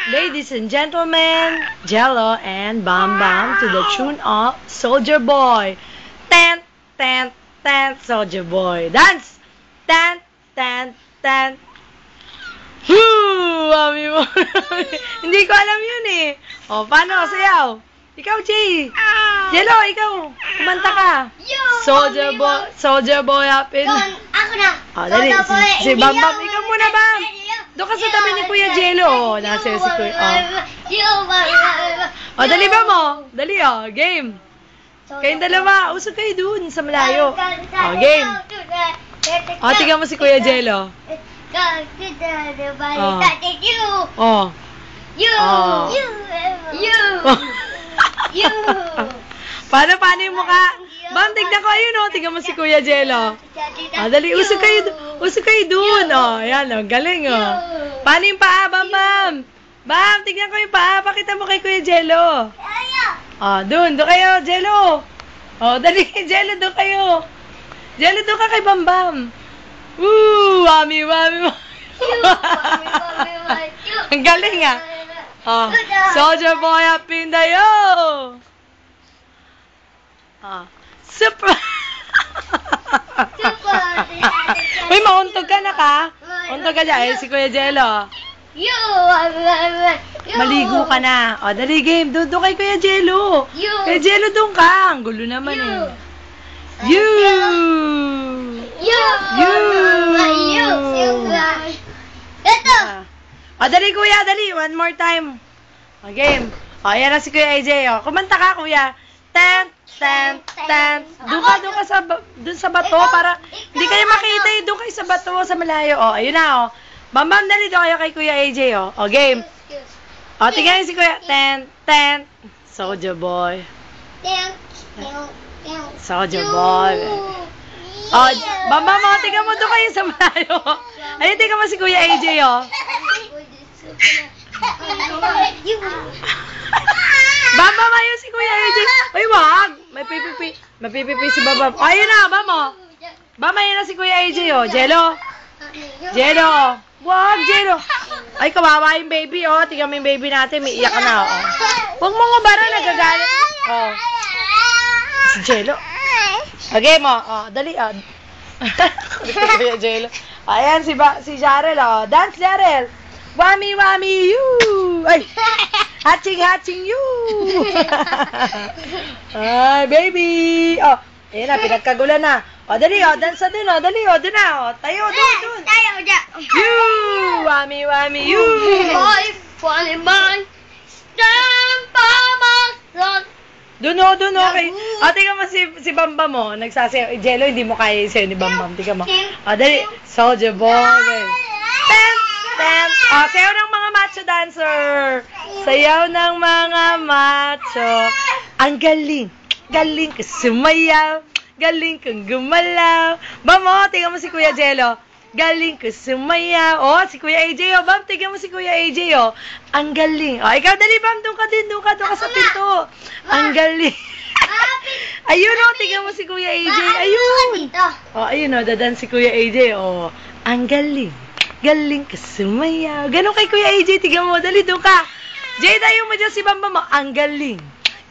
Ladies and gentlemen, Jello and Bam Bam to the tune of Soldier Boy. Tan, tan, tan, Soldier Boy. Dance! Tan, tan, tan. Woo! Mami mo. Hindi ko alam yun eh. O, paano? Sayaw. Ikaw, Jay. Jello, ikaw. Kumanta ka. Soldier Boy up in... Ako na. O, dali. Si Bam Bam. Ikaw muna, Bam. Doon ka sa tabi ni Kuya Jello. O, nasa si Kuya. O, dali ba mo? Dali, o. Game. Kayong dalawa. Usog kayo dun sa malayo. O, game. O, tingnan mo si Kuya Jello. Oh. Paano yung mukha? Bam, tignan ko ayun, oh. Tignan mo si Kuya Jello. Ah, dali, usog kayo dun. Oh, ayan, oh. Galing, oh. Paano yung paa, Bam, Bam? Bam, tignan ko yung paa. Pakita mo kay Kuya Jello. Ah, dun kayo, Jello. Oh, dali, Jello, dun kayo. Jello, dun ka kay Bam, Bam. Woo, wami. Ang galing, ah. Oh, Soldier Boy up in the yo. Ah, super. Uy, mauntog ka na ka? Untog ka dyan. Si Kuya Jello. Maligo ka na. O, dali game. Doon kay Kuya Jello. Kuya Jello, doon ka. Ang gulo naman eh. Ito. O, dali Kuya, dali. One more time. O, game. O, yan na si Kuya AJ. O, kumanta ka, Kuya. Tan. Doon sa bato para hindi kayo makita eh. Doon kayo sa bato sa malayo. O, ayun na, o. Bam, dali doon kayo kay Kuya AJ, o. O, game. O, tingnan si Kuya. Tan. Soldier Boy. Soldier Boy. O, Bam, o, tingnan mo doon kayo sa malayo. Ayun, tingnan mo si Kuya AJ, o. Bam, ayun si Kuya AJ. Ay, wag. May pipipi si Bam. Oh, ayun na, Bam, o. Bam, ayun na si Kuya AJ, o. Jello. Wag, Jello. Ay, kawawa yung baby, o. Tingnan mo yung baby natin. May iyak ka na, o. Huwag mo nga bara, nagagalit. O. Si Jello. Okay mo. O, dali, o. Si Kuya Jello. Ayan, si Jarel, o. Dance, Jarel. Wami, you. Ay. Hatching, you. Ay, baby. Oh, ayan na, pinagkagulan na. O, dali, o, dance din, o. Dali, o, dun na, o. Tayo, dun. You. Wami, you. Funny boy. Stand by my side. Dun, okay. O, tingnan mo si Bamba mo. Nagsasayaw. Jello, hindi mo kaya isayaw ni Bambam. Tingnan mo. O, dali. Soldier Boy. O, sayaw ng mga macho dancer. Sayaw ng mga macho. Ang galing. Galing ka sumayaw. Galing kang gumalaw. Bam, o, tingnan mo si Kuya Jello. Galing ka sumayaw. O, si Kuya AJ, o. Bam, tingnan mo si Kuya AJ, o. Ang galing. O, ikaw, dali, Bam. Doon ka sa pinto. Ang galing. Ayun, o. Tingnan mo si Kuya AJ. Ayun. O, ayun, o. Dadan si Kuya AJ, o. Ang galing. Galing ka sumayaw. Ganon kay Kuya AJ. Tingnan mo. Dali, doon ka. Jay, tayo mo dyan si Bam Bam. Ang galing.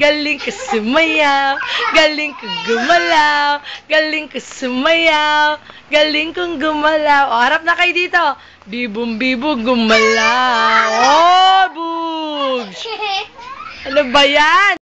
Galing ka sumayaw. Galing ka gumalaw. Galing ka sumayaw. Galing kong gumalaw. O, harap na kayo dito. Bibong gumalaw. Oh, bugs. Ano ba yan?